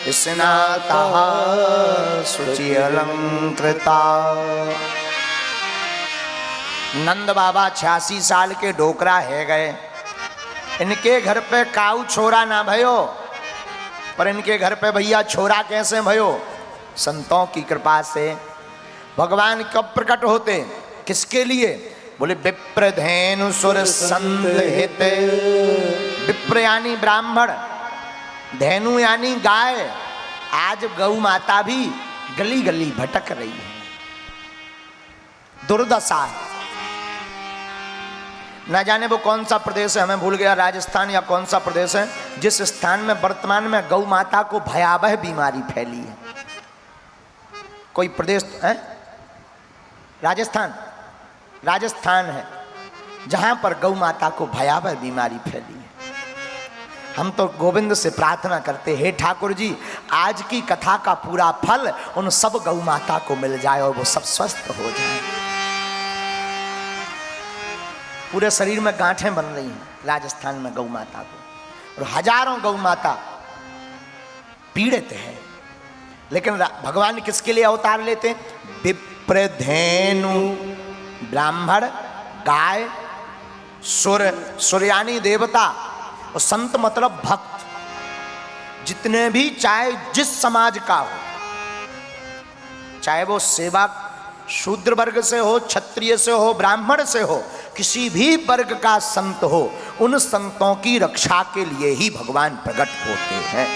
स्नाता शुचि अलंकृता। नंद बाबा 86 साल के डोकरा है गए। इनके घर पे काऊ छोरा ना भयो, पर इनके घर पे भैया छोरा कैसे भयो? संतों की कृपा से। भगवान कब प्रकट होते? किसके लिए? बोले विप्रधेनु सुर संत हित। विप्र यानी ब्राह्मण, धेनु यानी गाय। आज गौ माता भी गली गली भटक रही है, दुर्दशा है। ना जाने वो कौन सा प्रदेश है, हमें भूल गया, राजस्थान या कौन सा प्रदेश है, जिस स्थान में वर्तमान में गौ माता को भयावह बीमारी फैली है। कोई प्रदेश है? राजस्थान, राजस्थान है जहां पर गौ माता को भयावह बीमारी फैली है। हम तो गोविंद से प्रार्थना करते, हे ठाकुर जी, आज की कथा का पूरा फल उन सब गौ माता को मिल जाए और वो सब स्वस्थ हो जाए। पूरे शरीर में गांठें बन रही हैं राजस्थान में गौ माता को, और हजारों गौ माता पीड़ित है। लेकिन भगवान किसके लिए अवतार लेते? विप्रधेनु ब्राह्मण, गाय, सुर, सुर यानी देवता, और संत मतलब भक्त। जितने भी, चाहे जिस समाज का हो, चाहे वो सेवा शूद्र वर्ग से हो, क्षत्रिय से हो, ब्राह्मण से हो, किसी भी वर्ग का संत हो, उन संतों की रक्षा के लिए ही भगवान प्रकट होते हैं।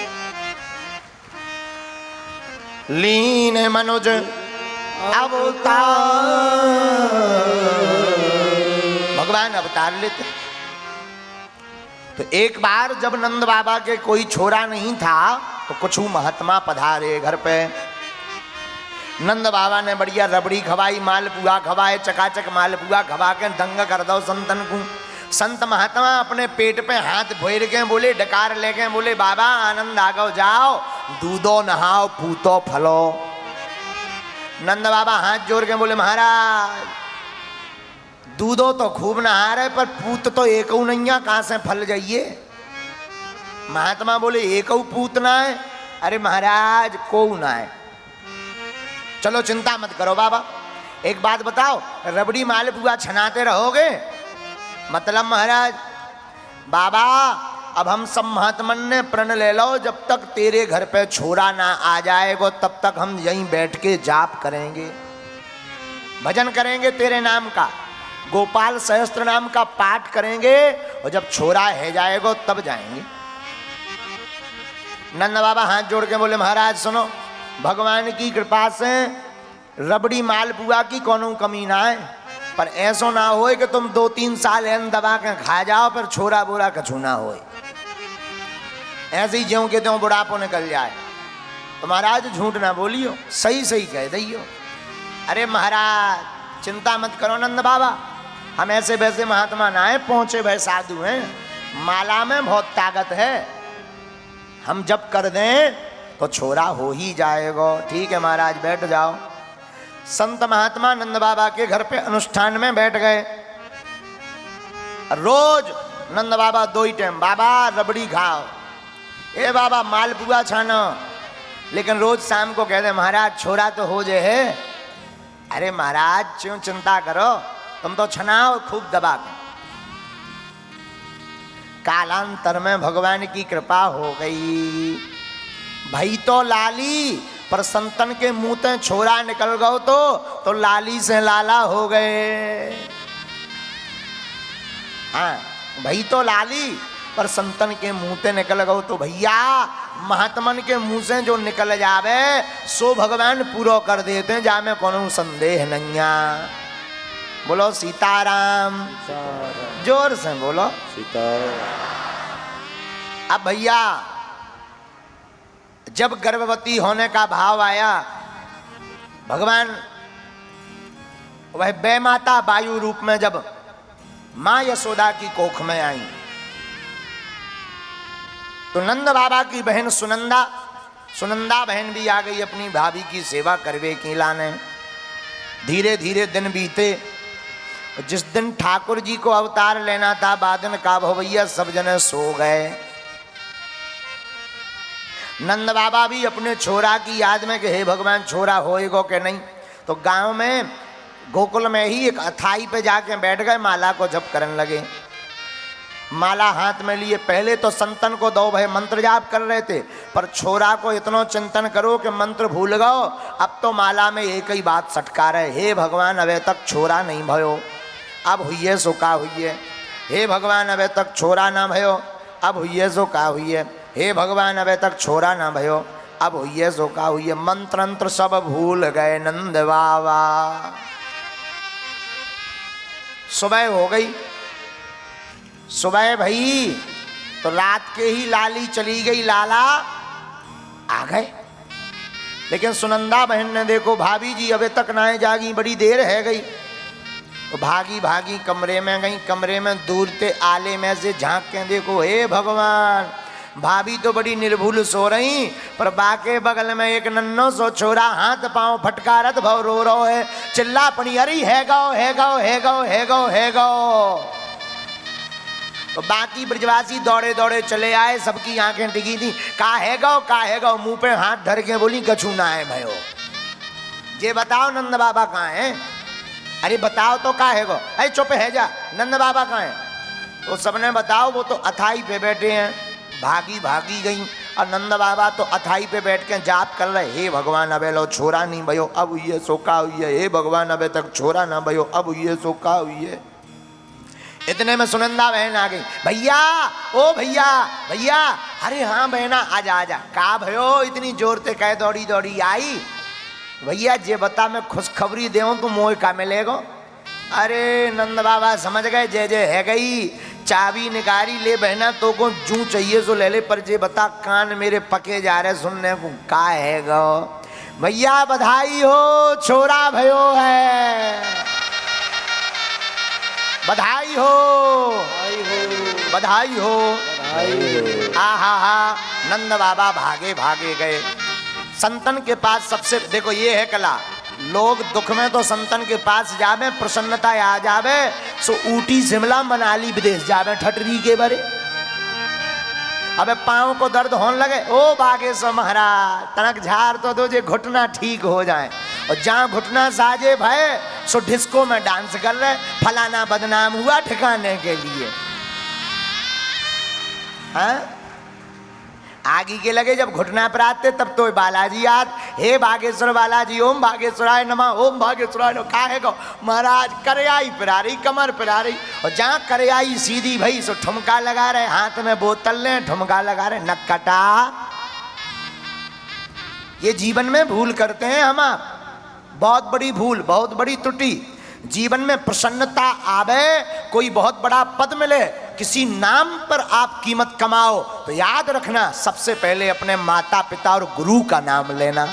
लीन मनुज अवतार, भगवान अवतार लेते। तो एक बार जब नंद बाबा के कोई छोरा नहीं था तो कुछ महात्मा पधारे घर पे। नंद बाबा ने बढ़िया रबड़ी खवाई, मालपुआ खवाए, चकाचक मालपुआ खवा के दंग कर दो संतन को। संत महात्मा अपने पेट पे हाथ फेर के बोले, डकार लेके बोले, बाबा आनंद आ गो, जाओ दूधो नहाओ पूतो फलो। नंद बाबा हाथ जोड़ के बोले, महाराज दूधो तो खूब नहा रहे, पर पूत तो एक नहीं, कहां से फल जाइए। महात्मा बोले, एक पूत ना है? अरे महाराज को ना है। चलो चिंता मत करो बाबा, एक बात बताओ, रबड़ी मालपुआ छनाते रहोगे? मतलब महाराज, बाबा अब हम सब महात्मन ने प्रण ले लो, जब तक तेरे घर पे छोरा ना आ जाएगा तब तक हम यहीं बैठ के जाप करेंगे, भजन करेंगे तेरे नाम का, गोपाल सहस्त्र नाम का पाठ करेंगे, और जब छोरा है जाएगा तब जाएंगे। नंद बाबा हाथ जोड़ के बोले, महाराज सुनो, भगवान की कृपा से रबड़ी मालपुआ की कोनो कमी ना है, पर ऐसा ना होए कि तुम 2-3 साल एन दबा के खा जाओ, पर छोरा बोरा कछु ना होए, ऐसे ही ज्यों के त्यों बुढ़ापो निकल जाए। तो महाराज झूठ ना बोलियो, सही सही कह दियो। अरे महाराज चिंता मत करो नंद बाबा, हम ऐसे वैसे महात्मा ना है, पहुंचे भय साधु हैं, माला में बहुत ताकत है, हम जब कर दें तो छोरा हो ही जाएगा। ठीक है महाराज बैठ जाओ। संत महात्मा नंद बाबा के घर पे अनुष्ठान में बैठ गए। रोज नंद बाबा 2 ही टाइम, बाबा रबड़ी खाओ, ए बाबा मालपुआ छानो, लेकिन रोज शाम को कहते, महाराज छोरा तो हो जाए है। अरे महाराज क्यों चिंता करो, तुम तो छनाओ खूब दबा के। कालांतर में भगवान की कृपा हो गई। भाई तो लाली, पर संतन के मुंह से छोरा निकल गओ तो लाली से लाला हो गए। हाँ भाई तो लाली, पर संतन के मुंह से निकल गओ तो भैया महात्मन के मुंह से जो निकल जावे सो भगवान पूरा कर देते हैं, जामे कोनो संदेह नैया। बोलो सीताराम, जोर से बोलो सीताराम। अब भैया जब गर्भवती होने का भाव आया, भगवान वह बै माता वायु रूप में जब मां यशोदा की कोख में आई, तो नंद बाबा की बहन सुनंदा बहन भी आ गई अपनी भाभी की सेवा करवे की लाने। धीरे धीरे दिन बीते। जिस दिन ठाकुर जी को अवतार लेना था, बादन का भवैया सब जने सो गए। नंद बाबा भी अपने छोरा की याद में कि हे भगवान छोरा होएगो कि नहीं। तो गांव में गोकुल में ही एक अथाई पे जाके बैठ गए, माला को जप करने लगे। माला हाथ में लिए, पहले तो संतन को दो भाई मंत्र जाप कर रहे थे, पर छोरा को इतना चिंतन करो कि मंत्र भूल गओ। अब तो माला में एक ही बात सटका रहे, हे भगवान अबे तक छोरा नहीं भयो, अब हुई सो का हुई। हे भगवान अबे तक छोरा ना भयो, अब हुई सो का हुई। हे भगवान अबे तक छोरा ना भयो, अब हुई सो का हुई। मंत्र सब भूल गए नंद बाबा। सुबह हो गई, सुबह भई तो रात के ही लाली चली गई, लाला आ गए। लेकिन सुनंदा बहन ने देखो भाभी जी अबे तक ना जागी, बड़ी देर है गई। तो भागी भागी कमरे में गई, कमरे में दूर ते आले में से झांक के देखो, हे भगवान भाभी तो बड़ी निर्भुल सो रही, पर बाके बगल में एक नन्नो सो छोरा हाथ पांव फटकारत भव रो रो है, चिल्ला पड़ी अरे है गो है गो है गो है गो है गो। तो बाकी ब्रजवासी दौड़े दौड़े चले आए, सबकी आंखें टिकी थी, का है गो, मुंह पे हाथ धर के बोली कछू ना है भयो। ये बताओ नंद बाबा कहाँ है? अरे बताओ तो का है गो, अरे चुप है जा, नंद बाबा कहाँ है? तो सबने बताओ वो तो अथाई पे बैठे हैं। भागी भागी गई और नंद बाबा तो अथाई पे बैठ के जाप कर रहे, हे भगवान अबे लो छोरा नहीं भयो, अब ये सोका हुई है। हे भगवान अबे तक छोरा ना भयो, अब ये सोका हुई है। इतने में सुनंदा बहन आ गई, भैया ओ भैया भैया। अरे हाँ बहना आजा आजा, का भयो इतनी जोर से कह दौड़ी दौड़ी आई। भैया जे बता मैं खुशखबरी देऊं तो मोह का मिलेगो। अरे नंद बाबा समझ गए, जय जय है गई, चाबी निकारी ले बहना, तो को जू चाहिए सो ले ले, पर जे बता कान मेरे पके जा रहे सुनने को, का है गो भैया बधाई हो, छोरा भयो है, बधाई हो बधाई हो। आहा हा, नंद बाबा भागे भागे गए संतन के पास। सबसे देखो ये है कला, लोग दुख में तो संतन के पास जावे, प्रसन्नता आ जावे सो ऊटी शिमला मनाली विदेश जावे ठटरी के बरे। अबे पाँव को दर्द होने लगे, ओ बागेश्वर महाराज तनक झाड़ तो दो जे घुटना ठीक हो जाए। और जहाँ घुटना साजे भय सो डिस्को में डांस कर रहे, फलाना बदनाम हुआ ठिकाने के लिए। हाँ आगे के लगे जब घुटना पर आते तब तो बालाजी याद, हे बागेश्वर बालाजी ओम बागेश्वराय नमः, ओम बागेश्वराय नमः। का है गो महाराज करयाई पिरा रही, कमर पिरा रही, और जहाँ करयाई सीधी भई सो ठुमका लगा रहे, हाथ में बोतल ले ठुमका लगा रहे, नक कटा। ये जीवन में भूल करते हैं हम, बहुत बड़ी भूल, बहुत बड़ी त्रुटि। जीवन में प्रसन्नता आवे, कोई बहुत बड़ा पद मिले, किसी नाम पर आप कीमत कमाओ, तो याद रखना सबसे पहले अपने माता पिता और गुरु का नाम लेना।